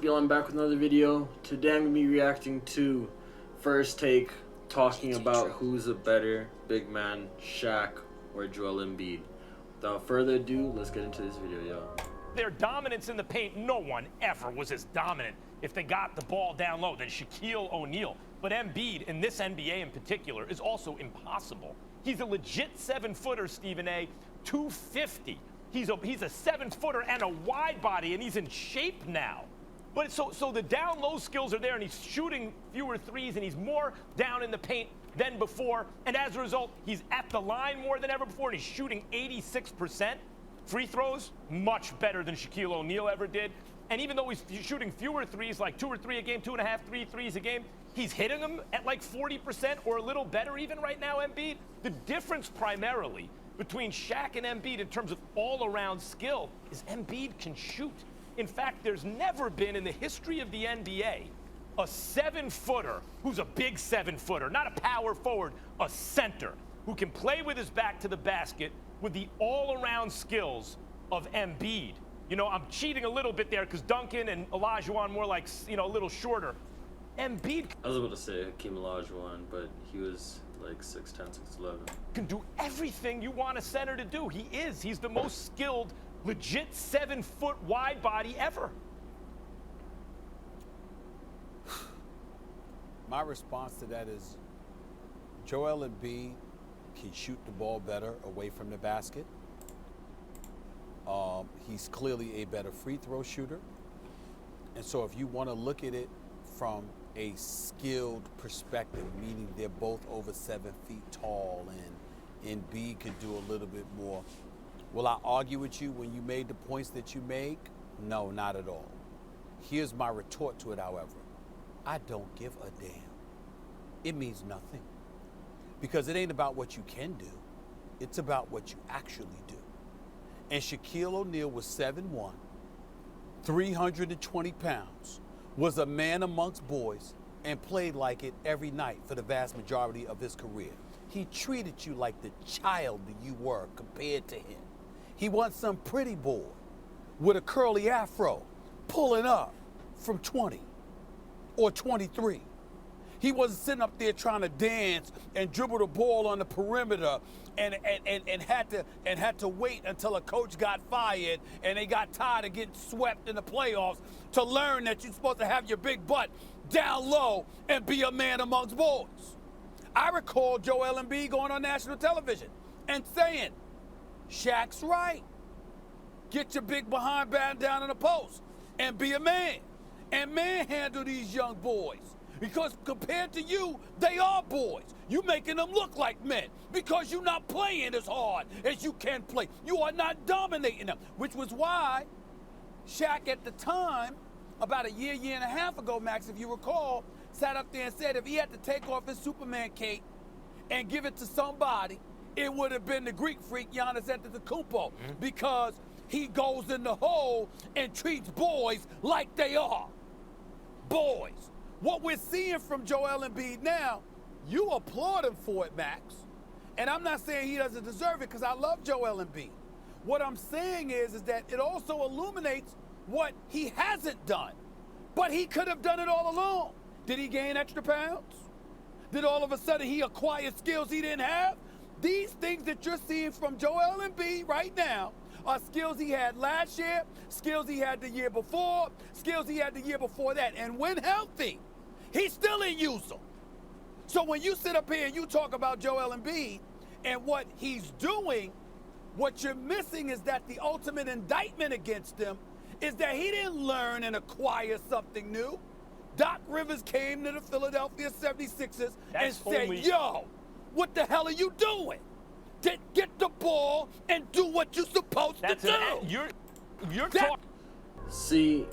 people? I'm back with another video. Today I'm going to be reacting to First Take, talking about who's a better big man, Shaq or Joel Embiid. Without further ado, let's get into this video, yo. Their dominance in the paint, no one ever was as dominant if they got the ball down low than Shaquille O'Neal. But Embiid, in this NBA in particular, is also impossible. He's a legit 7-footer, Stephen A., 250. He's a 7-footer and a wide body, and he's in shape now. But so the down low skills are there, and he's shooting fewer threes, and he's more down in the paint than before. And as a result, he's at the line more than ever before, and he's shooting 86%. Free throws, much better than Shaquille O'Neal ever did. And even though he's shooting fewer threes, like 2 or 3 a game, 2.5, 3 threes a game, he's hitting them at like 40% or a little better even right now, Embiid. The difference primarily between Shaq and Embiid in terms of all-around skill is Embiid can shoot. In fact, there's never been in the history of the NBA a 7-footer who's a big 7-footer, not a power forward, a center, who can play with his back to the basket with the all-around skills of Embiid. You know, I'm cheating a little bit there because Duncan and Olajuwon more like, you know, a little shorter. Embiid, I was about to say Hakeem Olajuwon, but he was like 6'10", 6'11". can do everything you want a center to do. He's the most skilled, legit 7-foot wide body ever. My response to that is Joel Embiid can shoot the ball better away from the basket. He's clearly a better free throw shooter. And so if you want to look at it from a skilled perspective, meaning they're both over 7 feet tall and Embiid could do a little bit more, will I argue with you when you made the points that you make? No, not at all. Here's my retort to it, however. I don't give a damn. It means nothing. Because it ain't about what you can do. It's about what you actually do. And Shaquille O'Neal was 7'1", 320 pounds, was a man amongst boys, and played like it every night for the vast majority of his career. He treated you like the child that you were compared to him. He wasn't some pretty boy with a curly afro pulling up from 20 or 23. He wasn't sitting up there trying to dance and dribble the ball on the perimeter and had to wait until a coach got fired and they got tired of getting swept in the playoffs to learn that you're supposed to have your big butt down low and be a man amongst boys. I recall Joel Embiid going on national television and saying, Shaq's right. Get your big behind back down in the post and be a man and manhandle these young boys. Because compared to you, they are boys. You making them look like men because you're not playing as hard as you can play. You are not dominating them, which was why Shaq at the time, about a year and a half ago, Max, if you recall, sat up there and said if he had to take off his Superman cape and give it to somebody, it would have been the Greek freak Giannis Antetokounmpo, because he goes in the hole and treats boys like they are boys. What we're seeing from Joel Embiid now, you applaud him for it, Max. And I'm not saying he doesn't deserve it because I love Joel Embiid. What I'm saying is that it also illuminates what he hasn't done. But he could have done it all along. Did he gain extra pounds? Did all of a sudden he acquire skills he didn't have? These things that you're seeing from Joel Embiid right now are skills he had last year, skills he had the year before, skills he had the year before that. And when healthy, he still didn't use them. So when you sit up here and you talk about Joel Embiid and what he's doing, what you're missing is that the ultimate indictment against him is that he didn't learn and acquire something new. Doc Rivers came to the Philadelphia 76ers and said, yo, what the hell are you doing? Get the ball and do what you're supposed to do. You're talking. See,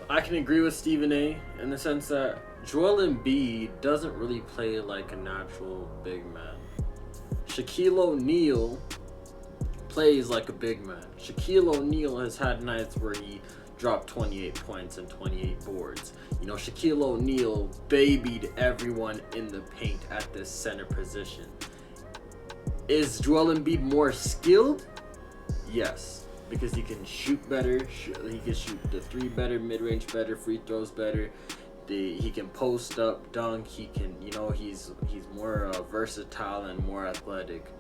I can agree with Stephen A. in the sense that Joel Embiid doesn't really play like a natural big man. Shaquille O'Neal plays like a big man. Shaquille O'Neal has had nights where he dropped 28 points and 28 boards. You know, Shaquille O'Neal babied everyone in the paint at this center position. Is Joel Embiid more skilled? Yes. because he can shoot better. He can shoot the three better, mid-range better, free throws better. He can post up, dunk. He can, he's more versatile and more athletic,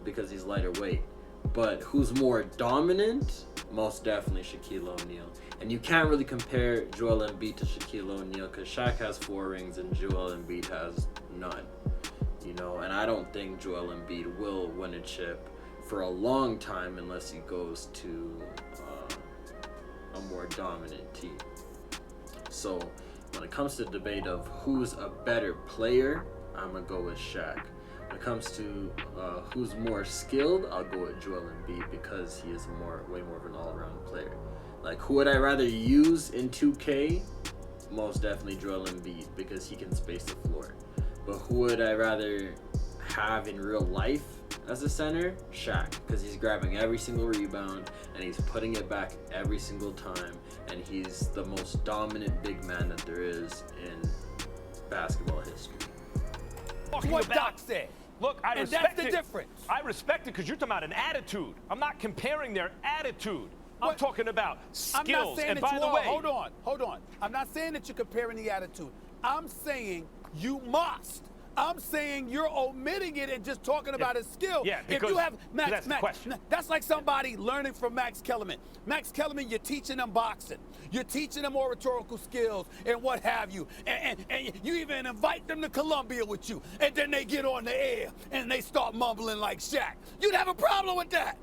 because he's lighter weight. But who's more dominant? Most definitely Shaquille O'Neal. And you can't really compare Joel Embiid to Shaquille O'Neal because Shaq has 4 rings and Joel Embiid has none. And I don't think Joel Embiid will win a chip for a long time unless he goes to a more dominant team. So when it comes to the debate of who's a better player, I'm going to go with Shaq. When it comes to who's more skilled, I'll go with Joel Embiid because he is way more of an all-around player. Like, who would I rather use in 2K? Most definitely Joel Embiid because he can space the floor. But who would I rather have in real life as a center? Shaq, because he's grabbing every single rebound and he's putting it back every single time, and he's the most dominant big man that there is in basketball history. What Doc said. Look, I and respect that's the difference. I respect it because you're talking about an attitude. I'm not comparing their attitude. I'm talking about skills. I'm not saying and that by you the are. way, Hold on. I'm not saying that you're comparing the attitude. I'm saying you must. I'm saying you're omitting it and just talking about his skill. Yeah, because if you have that's the question. That's like somebody learning from Max Kellerman. Max Kellerman, you're teaching them boxing. You're teaching them oratorical skills and what have you. And you even invite them to Columbia with you. And then they get on the air and they start mumbling like Shaq. You'd have a problem with that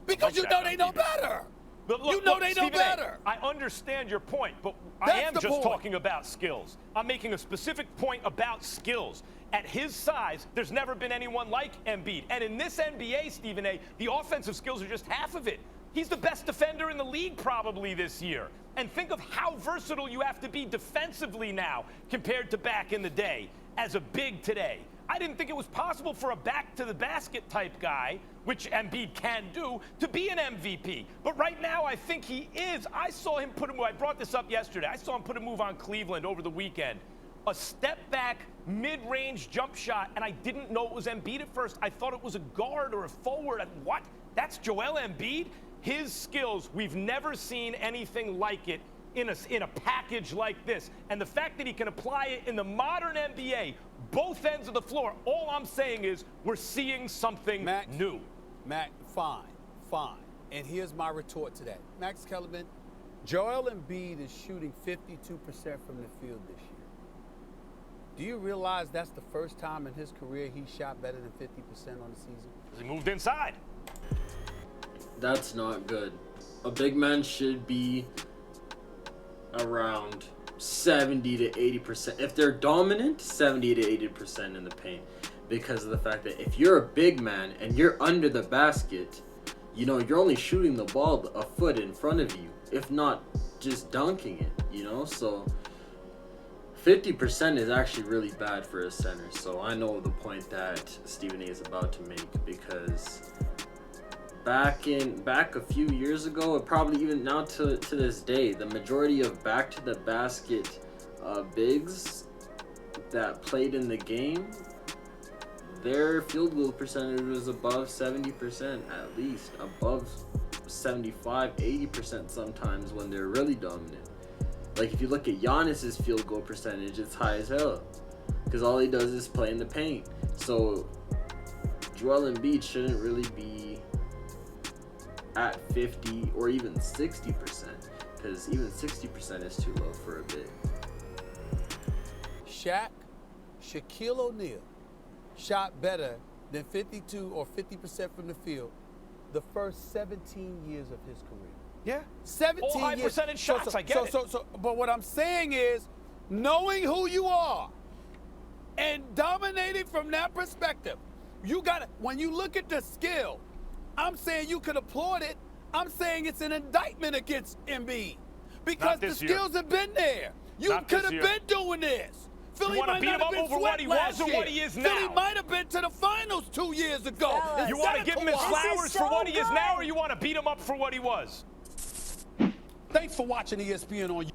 because you know they know better. But look, they know Stephen better. I understand your point, but I That's am the just point. talking about skills. I'm making a specific point about skills. At his size, there's never been anyone like Embiid. And in this NBA, Stephen A., the offensive skills are just half of it. He's the best defender in the league probably this year. And think of how versatile you have to be defensively now compared to back in the day as a big today. I didn't think it was possible for a back-to-the-basket type guy, which Embiid can do, to be an MVP. But right now, I think he is. I saw him put a move. I brought this up yesterday. I saw him put a move on Cleveland over the weekend. A step-back, mid-range jump shot, and I didn't know it was Embiid at first. I thought it was a guard or a forward. What? That's Joel Embiid? His skills, we've never seen anything like it in a package like this. And the fact that he can apply it in the modern NBA, both ends of the floor, all I'm saying is we're seeing something new. Max, fine. And here's my retort to that. Max Kellerman, Joel Embiid is shooting 52% from the field this year. Do you realize that's the first time in his career he shot better than 50% on the season? He moved inside. That's not good. A big man should be around 70 to 80%. If they're dominant, 70 to 80% in the paint. Because of the fact that if you're a big man and you're under the basket, you're only shooting the ball a foot in front of you, if not just dunking it, So 50% is actually really bad for a center. So I know the point that Stephen A is about to make, because back a few years ago, and probably even now to this day, the majority of back to the basket bigs that played in the game, their field goal percentage was above 70%, at least above 75, 80% sometimes when they're really dominant. Like, if you look at Giannis's field goal percentage, it's high as hell because all he does is play in the paint. So Joel Embiid shouldn't really be at 50 or even 60%, because even 60% is too low for a big. Shaquille O'Neal shot better than 52 or 50% from the field the first 17 years of his career. Yeah. 17 all high years. percentage shots, I get it. But what I'm saying is, knowing who you are and dominating from that perspective, you got to, when you look at the skill, I'm saying you could applaud it. I'm saying it's an indictment against Embiid because the skills have been there. You could have been doing this. Philly might not have been swept last year. What he is now. Philly might have been to the finals 2 years ago. You want to give him his flowers for what he is now, or you want to beat him up for what he was? Thanks for watching ESPN on.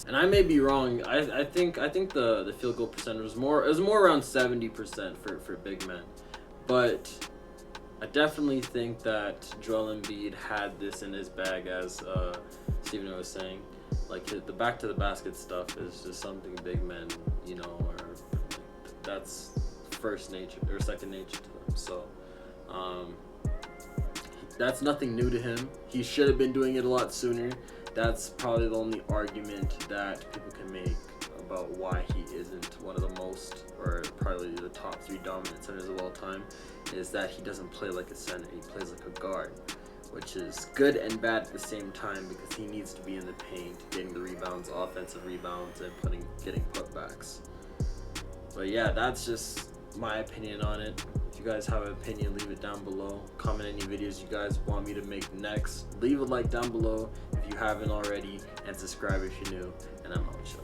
And I may be wrong. I think the field goal percentage was more around 70% for big men, but I definitely think that Joel Embiid had this in his bag, as Stephen was saying. Like the back to the basket stuff is just something big men, you know, that's first nature or second nature to them. So that's nothing new to him. He should have been doing it a lot sooner. That's probably the only argument that people can make about why he isn't one of the most, or probably the top 3 dominant centers of all time, is that he doesn't play like a center. He plays like a guard, which is good and bad at the same time because he needs to be in the paint, getting the rebounds, offensive rebounds, and getting putbacks. But yeah, that's just my opinion on it. If you guys have an opinion, leave it down below. Comment any videos you guys want me to make next. Leave a like down below if you haven't already, and subscribe if you're new. And I'm out, y'all.